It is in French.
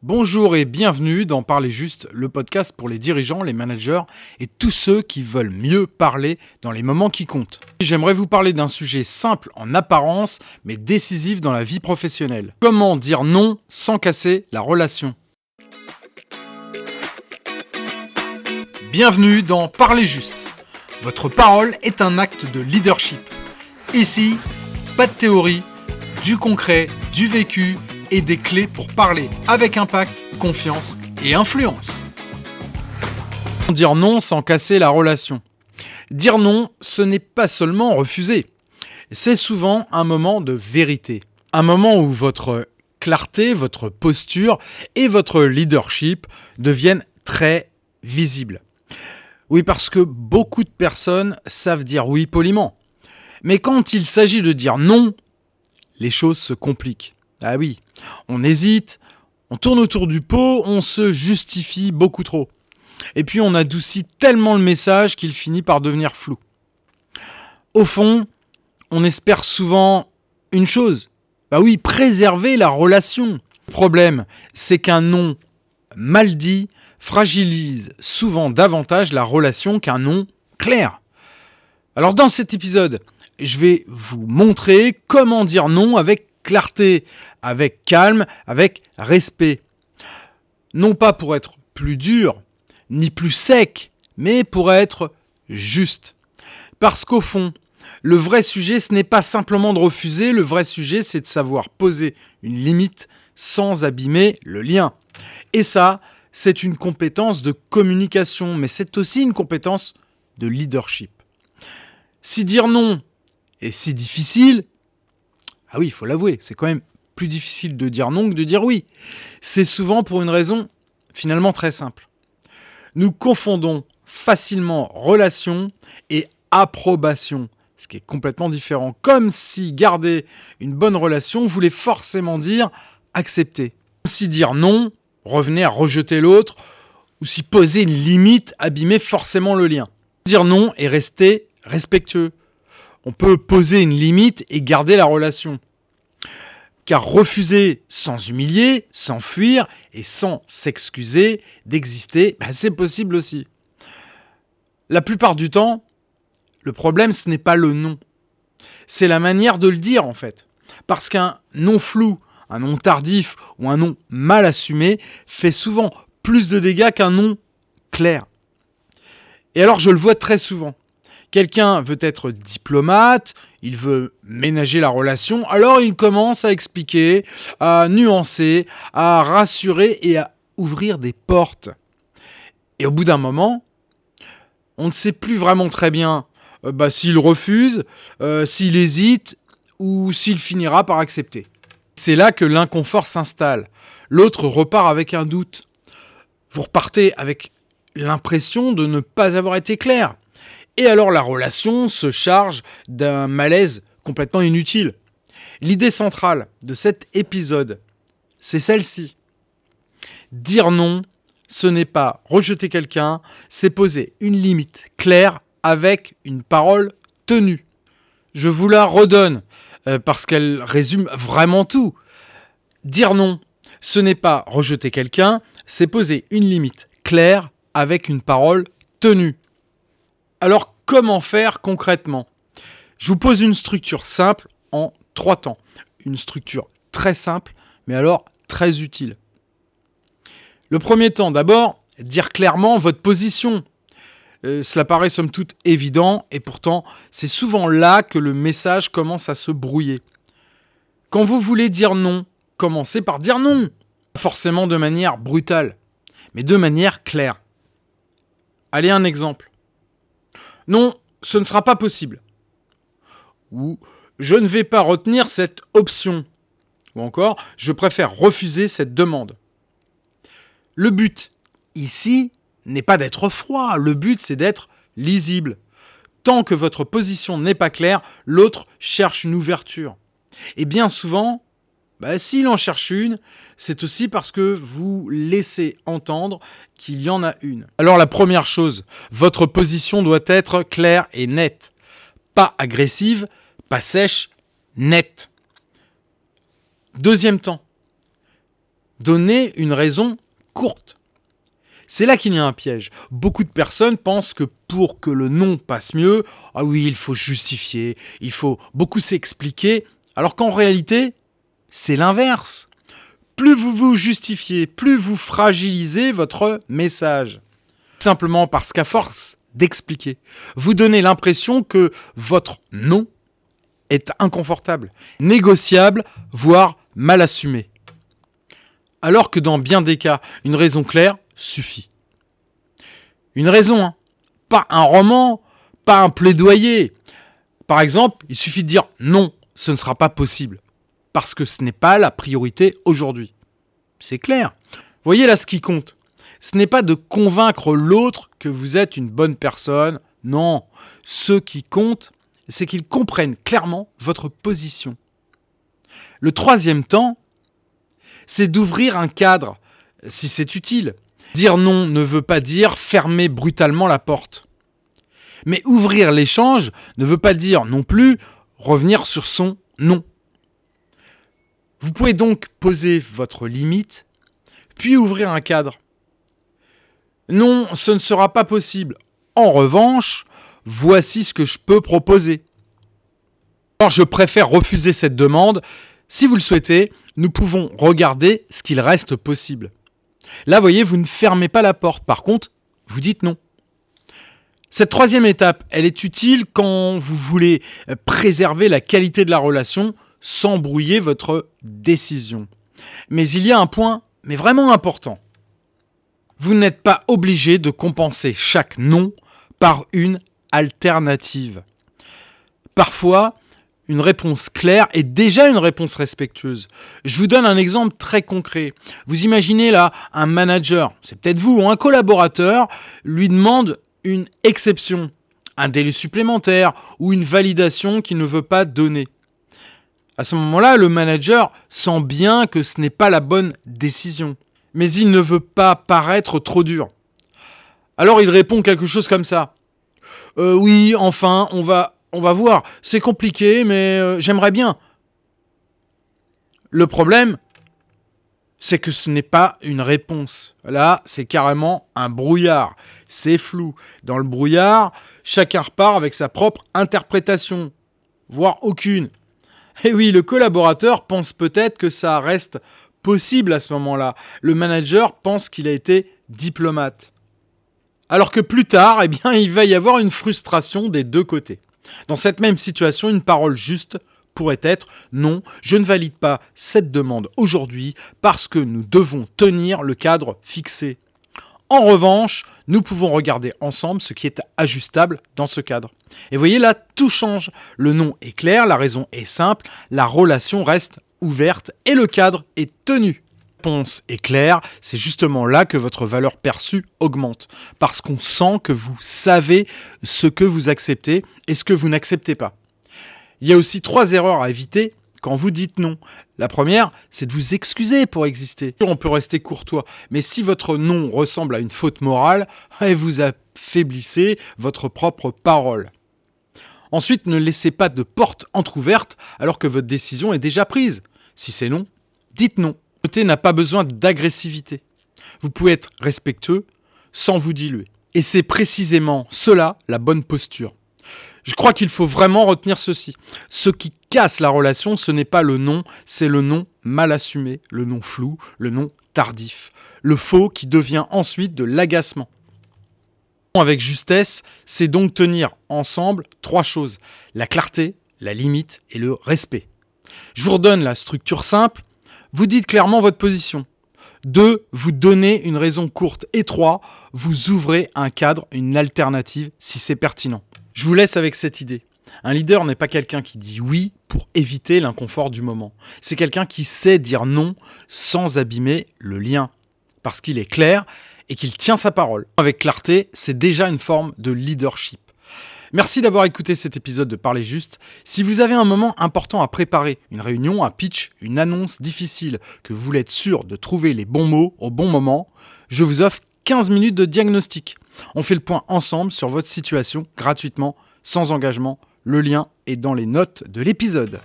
Bonjour et bienvenue dans Parler Juste, le podcast pour les dirigeants, les managers et tous ceux qui veulent mieux parler dans les moments qui comptent. J'aimerais vous parler d'un sujet simple en apparence, mais décisif dans la vie professionnelle. Comment dire non sans casser la relation? Bienvenue dans Parler Juste. Votre parole est un acte de leadership. Ici, pas de théorie, du concret, du vécu et des clés pour parler avec impact, confiance et influence. Dire non sans casser la relation. Dire non, ce n'est pas seulement refuser. C'est souvent un moment de vérité. Un moment où votre clarté, votre posture et votre leadership deviennent très visibles. Oui, parce que beaucoup de personnes savent dire oui poliment. Mais quand il s'agit de dire non, les choses se compliquent. Ah oui, on hésite, on tourne autour du pot, on se justifie beaucoup trop. Et puis on adoucit tellement le message qu'il finit par devenir flou. Au fond, on espère souvent une chose. Bah oui, préserver la relation. Le problème, c'est qu'un non mal dit fragilise souvent davantage la relation qu'un non clair. Alors dans cet épisode, je vais vous montrer comment dire non avec clarté, avec calme, avec respect. Non pas pour être plus dur, ni plus sec, mais pour être juste. Parce qu'au fond, le vrai sujet, ce n'est pas simplement de refuser, le vrai sujet, c'est de savoir poser une limite sans abîmer le lien. Et ça, c'est une compétence de communication, mais c'est aussi une compétence de leadership. Si dire non est si difficile, ah oui, il faut l'avouer, c'est quand même plus difficile de dire non que de dire oui. C'est souvent pour une raison finalement très simple. Nous confondons facilement relation et approbation, ce qui est complètement différent. Comme si garder une bonne relation voulait forcément dire accepter. Comme si dire non revenait à rejeter l'autre, ou si poser une limite abîmait forcément le lien. Dire non et rester respectueux. On peut poser une limite et garder la relation. Car refuser sans humilier, sans fuir et sans s'excuser d'exister, c'est possible aussi. La plupart du temps, le problème, ce n'est pas le non. C'est la manière de le dire, en fait. Parce qu'un non flou, un non tardif ou un non mal assumé fait souvent plus de dégâts qu'un non clair. Et alors, je le vois très souvent. Quelqu'un veut être diplomate, il veut ménager la relation, alors il commence à expliquer, à nuancer, à rassurer et à ouvrir des portes. Et au bout d'un moment, on ne sait plus vraiment très bien s'il refuse, s'il hésite ou s'il finira par accepter. C'est là que l'inconfort s'installe. L'autre repart avec un doute. Vous repartez avec l'impression de ne pas avoir été clair. Et alors la relation se charge d'un malaise complètement inutile. L'idée centrale de cet épisode, c'est celle-ci. Dire non, ce n'est pas rejeter quelqu'un, c'est poser une limite claire avec une parole tenue. Je vous la redonne parce qu'elle résume vraiment tout. Dire non, ce n'est pas rejeter quelqu'un, c'est poser une limite claire avec une parole tenue. Alors, comment faire concrètement? Je vous pose une structure simple en 3 temps. Une structure très simple, mais alors très utile. Le premier temps, d'abord, dire clairement votre position. Cela paraît somme toute évident, et pourtant, c'est souvent là que le message commence à se brouiller. Quand vous voulez dire non, commencez par dire non. Pas forcément de manière brutale, mais de manière claire. Allez, un exemple. Non, ce ne sera pas possible. Ou je ne vais pas retenir cette option. Ou encore, je préfère refuser cette demande. Le but, ici, n'est pas d'être froid. Le but, c'est d'être lisible. Tant que votre position n'est pas claire, l'autre cherche une ouverture. Et bien souvent, s'il en cherche une, c'est aussi parce que vous laissez entendre qu'il y en a une. Alors la première chose, votre position doit être claire et nette. Pas agressive, pas sèche, nette. Deuxième temps, Donnez une raison courte. C'est là qu'il y a un piège. Beaucoup de personnes pensent que pour que le non passe mieux, ah oui, il faut justifier, il faut beaucoup s'expliquer, alors qu'en réalité, c'est l'inverse. Plus vous vous justifiez, plus vous fragilisez votre message. Simplement parce qu'à force d'expliquer, vous donnez l'impression que votre non est inconfortable, négociable, voire mal assumé. Alors que dans bien des cas, une raison claire suffit. Une raison, hein. Pas un roman, pas un plaidoyer. Par exemple, il suffit de dire non, ce ne sera pas possible, parce que ce n'est pas la priorité aujourd'hui. C'est clair. Voyez là ce qui compte. Ce n'est pas de convaincre l'autre que vous êtes une bonne personne. Non, ce qui compte, c'est qu'ils comprennent clairement votre position. Le troisième temps, c'est d'ouvrir un cadre, si c'est utile. Dire non ne veut pas dire fermer brutalement la porte. Mais ouvrir l'échange ne veut pas dire non plus revenir sur son non. Vous pouvez donc poser votre limite, puis ouvrir un cadre. Non, ce ne sera pas possible. En revanche, voici ce que je peux proposer. Alors, je préfère refuser cette demande. Si vous le souhaitez, nous pouvons regarder ce qu'il reste possible. Là, vous voyez, vous ne fermez pas la porte. Par contre, vous dites non. Cette troisième étape, elle est utile quand vous voulez préserver la qualité de la relation sans brouiller votre décision. Mais il y a un point, mais vraiment important. Vous n'êtes pas obligé de compenser chaque non par une alternative. Parfois, une réponse claire est déjà une réponse respectueuse. Je vous donne un exemple très concret. Vous imaginez là un manager, c'est peut-être vous, ou un collaborateur, lui demande une exception, un délai supplémentaire ou une validation qu'il ne veut pas donner. À ce moment-là, le manager sent bien que ce n'est pas la bonne décision, mais il ne veut pas paraître trop dur. Alors il répond quelque chose comme ça. Oui, enfin, on va voir. C'est compliqué, mais j'aimerais bien. Le problème, c'est que ce n'est pas une réponse. Là, c'est carrément un brouillard. C'est flou. Dans le brouillard, chacun repart avec sa propre interprétation, voire aucune. Et oui, le collaborateur pense peut-être que ça reste possible à ce moment-là. Le manager pense qu'il a été diplomate. Alors que plus tard, il va y avoir une frustration des deux côtés. Dans cette même situation, une parole juste pourrait être « Non, je ne valide pas cette demande aujourd'hui parce que nous devons tenir le cadre fixé. » En revanche, nous pouvons regarder ensemble ce qui est ajustable dans ce cadre. Et voyez là, tout change. Le non est clair, la raison est simple, la relation reste ouverte et le cadre est tenu. La réponse est claire, c'est justement là que votre valeur perçue augmente. Parce qu'on sent que vous savez ce que vous acceptez et ce que vous n'acceptez pas. Il y a aussi 3 erreurs à éviter quand vous dites non. La première, c'est de vous excuser pour exister. On peut rester courtois, mais si votre non ressemble à une faute morale, vous affaiblissez votre propre parole. Ensuite, ne laissez pas de porte entrouverte alors que votre décision est déjà prise. Si c'est non, dites non. La beauté n'a pas besoin d'agressivité. Vous pouvez être respectueux sans vous diluer. Et c'est précisément cela la bonne posture. Je crois qu'il faut vraiment retenir ceci. Ce qui casse la relation, ce n'est pas le non, c'est le non mal assumé, le non flou, le non tardif. Le faux qui devient ensuite de l'agacement. Avec justesse, c'est donc tenir ensemble 3 choses. La clarté, la limite et le respect. Je vous redonne la structure simple. Vous dites clairement votre position. 2, vous donnez une raison courte. Et 3, vous ouvrez un cadre, une alternative si c'est pertinent. Je vous laisse avec cette idée. Un leader n'est pas quelqu'un qui dit oui pour éviter l'inconfort du moment. C'est quelqu'un qui sait dire non sans abîmer le lien. Parce qu'il est clair et qu'il tient sa parole. Avec clarté, c'est déjà une forme de leadership. Merci d'avoir écouté cet épisode de Parler Juste. Si vous avez un moment important à préparer, une réunion, un pitch, une annonce difficile, que vous voulez être sûr de trouver les bons mots au bon moment, je vous offre 15 minutes de diagnostic. On fait le point ensemble sur votre situation, gratuitement, sans engagement. Le lien est dans les notes de l'épisode.